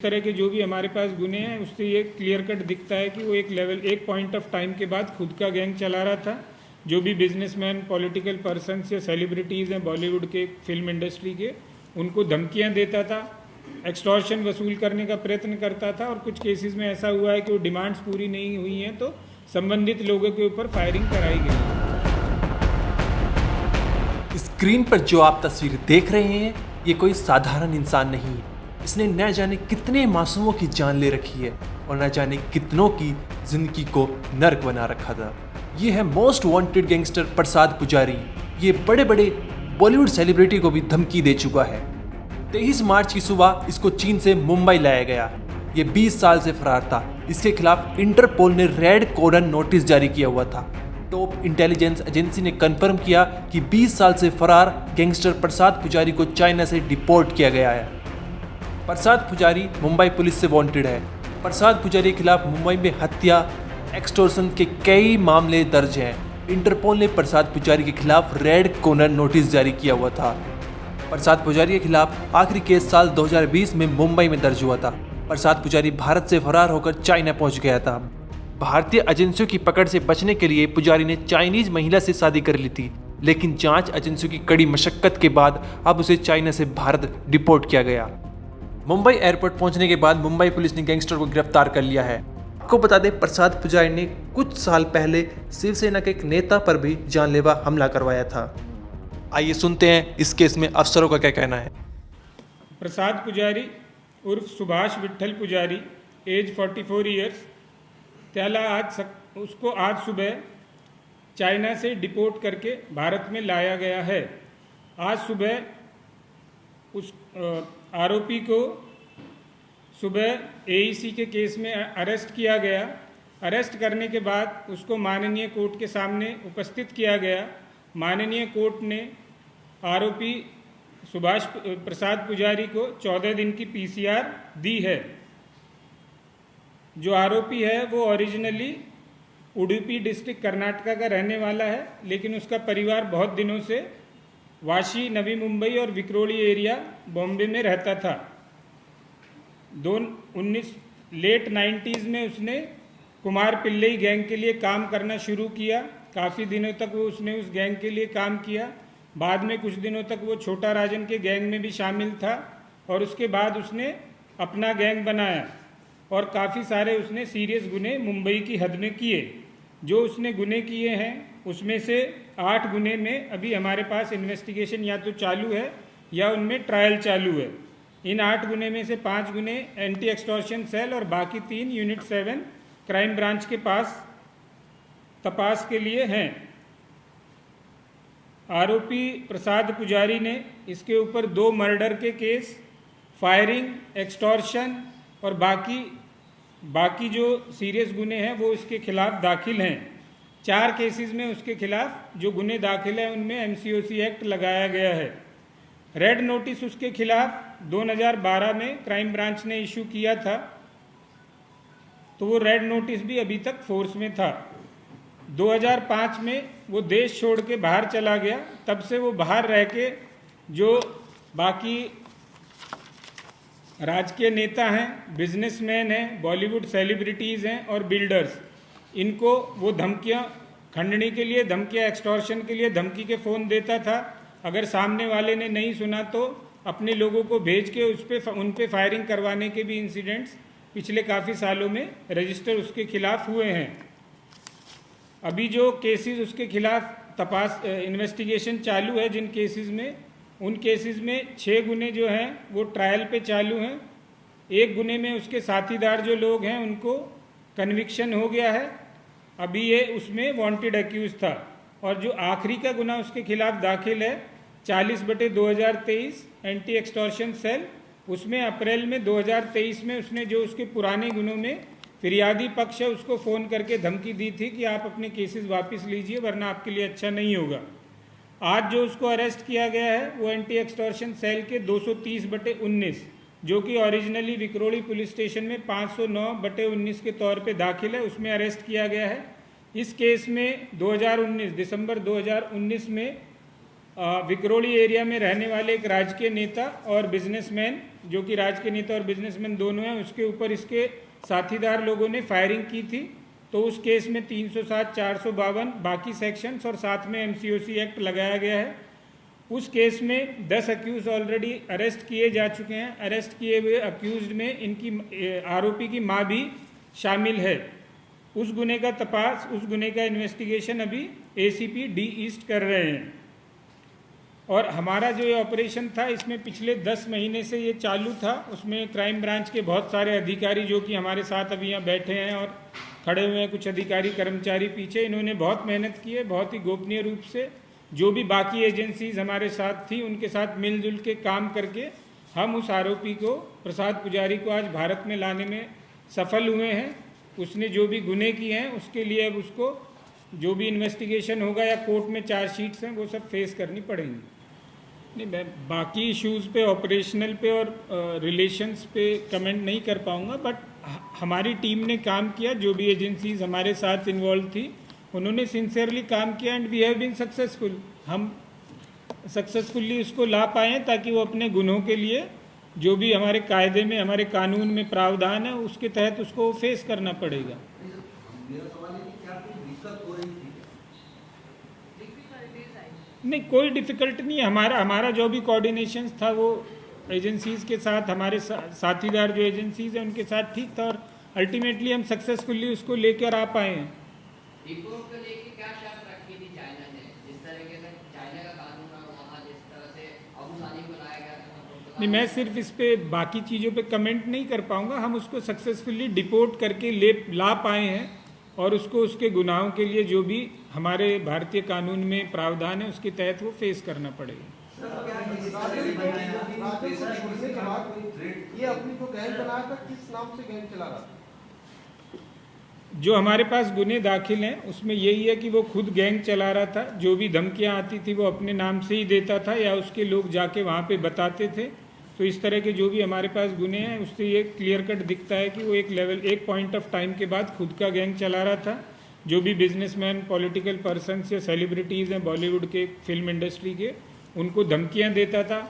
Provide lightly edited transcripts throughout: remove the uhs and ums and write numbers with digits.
तरह के जो भी हमारे पास गुने हैं उससे ये क्लियर कट दिखता है कि वो एक पॉइंट ऑफ टाइम के बाद खुद का गैंग चला रहा था। जो भी बिजनेसमैन, पॉलिटिकल पर्सन्स या सेलिब्रिटीज़ हैं बॉलीवुड के, फिल्म इंडस्ट्री के, उनको धमकियां देता था, एक्सटॉर्शन वसूल करने का प्रयत्न करता था। और कुछ केसेस में ऐसा हुआ है कि वो डिमांड्स पूरी नहीं हुई हैं तो संबंधित लोगों के ऊपर फायरिंग कराई गई है। स्क्रीन पर जो आप तस्वीर देख रहे हैं ये कोई साधारण इंसान नहीं है। इसने न जाने कितने मासूमों की जान ले रखी है और न जाने कितनों की जिंदगी को नर्क बना रखा था। ये है मोस्ट वांटेड गैंगस्टर प्रसाद पुजारी। ये बड़े बड़े बॉलीवुड सेलिब्रिटी को भी धमकी दे चुका है। 23 मार्च की सुबह इसको चीन से मुंबई लाया गया। ये 20 साल से फरार था। इसके खिलाफ इंटरपोल ने रेड कॉर्नर नोटिस जारी किया हुआ था। टॉप इंटेलिजेंस एजेंसी ने कंफर्म किया कि 20 साल से फरार गैंगस्टर प्रसाद पुजारी को चाइना से डिपोर्ट किया गया है। प्रसाद पुजारी मुंबई पुलिस से वांटेड है। प्रसाद पुजारी के खिलाफ मुंबई में हत्या, एक्सटॉर्शन के कई मामले दर्ज हैं। इंटरपोल ने प्रसाद पुजारी के खिलाफ रेड कॉर्नर नोटिस जारी किया हुआ था। प्रसाद पुजारी के खिलाफ आखिरी केस साल 2020 में मुंबई में दर्ज हुआ था। प्रसाद पुजारी भारत से फरार होकर चाइना पहुंच गया था। भारतीय एजेंसियों की पकड़ से बचने के लिए पुजारी ने चाइनीज महिला से शादी कर ली थी, लेकिन जांच एजेंसियों की कड़ी मशक्कत के बाद अब उसे चाइना से भारत डिपोर्ट किया गया। मुंबई एयरपोर्ट पहुंचने के बाद मुंबई पुलिस ने गैंगस्टर को गिरफ्तार कर लिया है। आपको बता दें, प्रसाद पुजारी ने कुछ साल पहले शिवसेना के एक नेता पर भी जानलेवा हमला करवाया था। आइए सुनते हैं इस केस में अफसरों का क्या कहना है। प्रसाद पुजारी उर्फ सुभाष विट्ठल पुजारी, एज 44 ईयर्स, त्याला उसको आज सुबह चाइना से डिपोर्ट करके भारत में लाया गया है। आज सुबह उस आरोपी को सुबह एईसी के केस में अरेस्ट किया गया। अरेस्ट करने के बाद उसको माननीय कोर्ट के सामने उपस्थित किया गया। माननीय कोर्ट ने आरोपी सुभाष प्रसाद पुजारी को 14 दिन की पीसीआर दी है। जो आरोपी है वो ओरिजिनली उडुपी डिस्ट्रिक्ट कर्नाटका का रहने वाला है, लेकिन उसका परिवार बहुत दिनों से वाशी, नवी मुंबई और विक्रोली एरिया बॉम्बे में रहता था। 19 लेट 90s में उसने कुमार पिल्लई गैंग के लिए काम करना शुरू किया। काफ़ी दिनों तक वो उसने उस गैंग के लिए काम किया। बाद में कुछ दिनों तक वो छोटा राजन के गैंग में भी शामिल था और उसके बाद उसने अपना गैंग बनाया और काफ़ी सारे उसने सीरियस गुने मुंबई की हद में किए। जो उसने गुने किए हैं उसमें से 8 गुने में अभी हमारे पास इन्वेस्टिगेशन या तो चालू है या उनमें ट्रायल चालू है। इन 8 गुने में से 5 गुने एंटी एक्सटॉर्शन सेल और बाकी 3 यूनिट 7 क्राइम ब्रांच के पास तपास के लिए हैं। आरोपी प्रसाद पुजारी ने इसके ऊपर 2 मर्डर के केस, फायरिंग, एक्सटॉर्शन और बाकी जो सीरियस गुने हैं वो इसके खिलाफ दाखिल हैं। 4 केसेस में उसके खिलाफ जो गुने दाखिल है उनमें एमसीओसी एक्ट लगाया गया है। रेड नोटिस उसके खिलाफ 2012 में क्राइम ब्रांच ने इशू किया था, तो वो रेड नोटिस भी अभी तक फोर्स में था। 2005 में वो देश छोड़ के बाहर चला गया। तब से वो बाहर रह के जो बाकी राजकीय नेता हैं, बिजनेसमैन हैं, बॉलीवुड सेलिब्रिटीज़ हैं और बिल्डर्स, इनको वो धमकियां खंडनी के लिए, धमकियां एक्सटॉर्शन के लिए धमकी के फ़ोन देता था। अगर सामने वाले ने नहीं सुना तो अपने लोगों को भेज के उन पे फायरिंग करवाने के भी इंसिडेंट्स पिछले काफ़ी सालों में रजिस्टर उसके खिलाफ हुए हैं। अभी जो केसेस उसके खिलाफ इन्वेस्टिगेशन चालू है, जिन केसेस में, उन केसेस में 6 गुने जो हैं वो ट्रायल पे चालू हैं। 1 गुने में उसके साथीदार जो लोग हैं उनको कन्विक्शन हो गया है। अभी ये उसमें वांटेड एक्यूज था। और जो आखिरी का गुना उसके खिलाफ दाखिल है 40/2023 एंटी एक्सटॉर्शन सेल, उसमें अप्रैल में 2023 में उसने जो उसके पुराने गुनों में फिरियादी पक्ष है उसको फ़ोन करके धमकी दी थी कि आप अपने केसेस वापस लीजिए वरना आपके लिए अच्छा नहीं होगा। आज जो उसको अरेस्ट किया गया है वो एंटी एक्सटॉर्शन सेल के 230/19, जो कि ओरिजिनली विक्रोली पुलिस स्टेशन में 509/19 के तौर पे दाखिल है, उसमें अरेस्ट किया गया है। इस केस में दिसंबर 2019 में विक्रोली एरिया में रहने वाले एक राजकीय नेता और बिजनेसमैन जो कि राज्य के नेता और बिजनेसमैन दोनों हैं, उसके ऊपर इसके साथीदार लोगों ने फायरिंग की थी। तो उस केस में 307, 452 बाकी सेक्शंस और साथ में MCOC एक्ट लगाया गया है। उस केस में 10 अक्यूज ऑलरेडी अरेस्ट किए जा चुके हैं। अरेस्ट किए हुए अक्यूज में इनकी आरोपी की मां भी शामिल है। उस गुने का तपास, उस गुने का इन्वेस्टिगेशन अभी ACP D ईस्ट कर रहे हैं। और हमारा जो ये ऑपरेशन था, इसमें पिछले 10 महीने से ये चालू था। उसमें क्राइम ब्रांच के बहुत सारे अधिकारी जो कि हमारे साथ अभी यहाँ बैठे हैं और खड़े हुए हैं, कुछ अधिकारी कर्मचारी पीछे, इन्होंने बहुत मेहनत की है, बहुत ही गोपनीय रूप से। जो भी बाकी एजेंसीज हमारे साथ थी, उनके साथ मिलजुल के काम करके हम उस आरोपी को, प्रसाद पुजारी को, आज भारत में लाने में सफल हुए हैं। उसने जो भी गुने किए हैं उसके लिए अब उसको जो भी इन्वेस्टिगेशन होगा या कोर्ट में चार्जशीट्स हैं वो सब फेस करनी पड़ेंगी। नहीं, मैं बाकी इश्यूज़ पे, ऑपरेशनल पे और रिलेशंस पे कमेंट नहीं कर पाऊँगा, बट हमारी टीम ने काम किया। जो भी एजेंसीज हमारे साथ इन्वॉल्व थी उन्होंने सिंसियरली काम किया and we have been successful. हम सक्सेसफुली उसको ला पाए हैं ताकि वो अपने गुनों के लिए जो भी हमारे कायदे में, हमारे कानून में प्रावधान है, उसके तहत उसको फेस करना पड़ेगा। नहीं, कोई डिफिकल्ट नहीं है। हमारा जो भी कोऑर्डिनेशन था वो एजेंसीज के साथ, हमारे साथीदार जो एजेंसीज हैं उनके साथ ठीक था और अल्टीमेटली हम सक्सेसफुली उसको लेकर आ पाए हैं। नहीं, मैं सिर्फ इस पे बाकी चीज़ों पे कमेंट नहीं कर पाऊंगा। हम उसको सक्सेसफुली डिपोर्ट करके ला पाए हैं और उसको उसके गुनाहों के लिए जो भी हमारे भारतीय कानून में प्रावधान है उसके तहत वो फेस करना पड़ेगा। ये अपनी जो गैंग बना था, किस नाम से गैंग चला रहा था? जो हमारे पास गुने दाखिल हैं उसमें यही है कि वो खुद गैंग चला रहा था। जो भी धमकियां आती थी वो अपने नाम से ही देता था या उसके लोग जाके वहाँ पे बताते थे। तो इस तरह के जो भी हमारे पास गुने हैं उससे ये क्लियर कट दिखता है कि वो एक पॉइंट ऑफ टाइम के बाद खुद का गैंग चला रहा था। जो भी बिजनेसमैन, पॉलिटिकल पर्सन्स या सेलिब्रिटीज़ हैं बॉलीवुड के, फिल्म इंडस्ट्री के, उनको धमकियां देता था,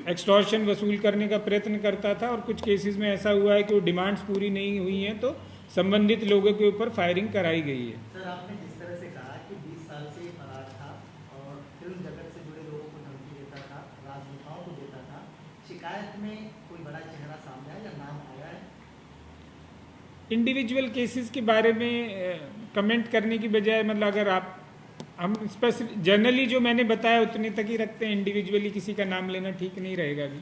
एक्सटॉर्शन वसूल करने का प्रयत्न करता था। और कुछ केसेस में ऐसा हुआ है कि वो डिमांड्स पूरी नहीं हुई हैं तो संबंधित लोगों के ऊपर फायरिंग कराई गई है। सर, आपने जिस तरह से कहा कि 20 साल से ये फरार था और फिल्म जगत से जुड़े लोगों को धमकी देता था, राजनेताओं को देता था, शिकायत में कोई बड़ा चेहरा सामने आया या नाम आया है? इंडिविजुअल केसेस के बारे में कमेंट करने की बजाय, मतलब अगर हम स्पेसिफिक जनरली जो मैंने बताया उतने तक ही रखते हैं। इंडिविजुअली किसी का नाम लेना ठीक नहीं रहेगा अभी।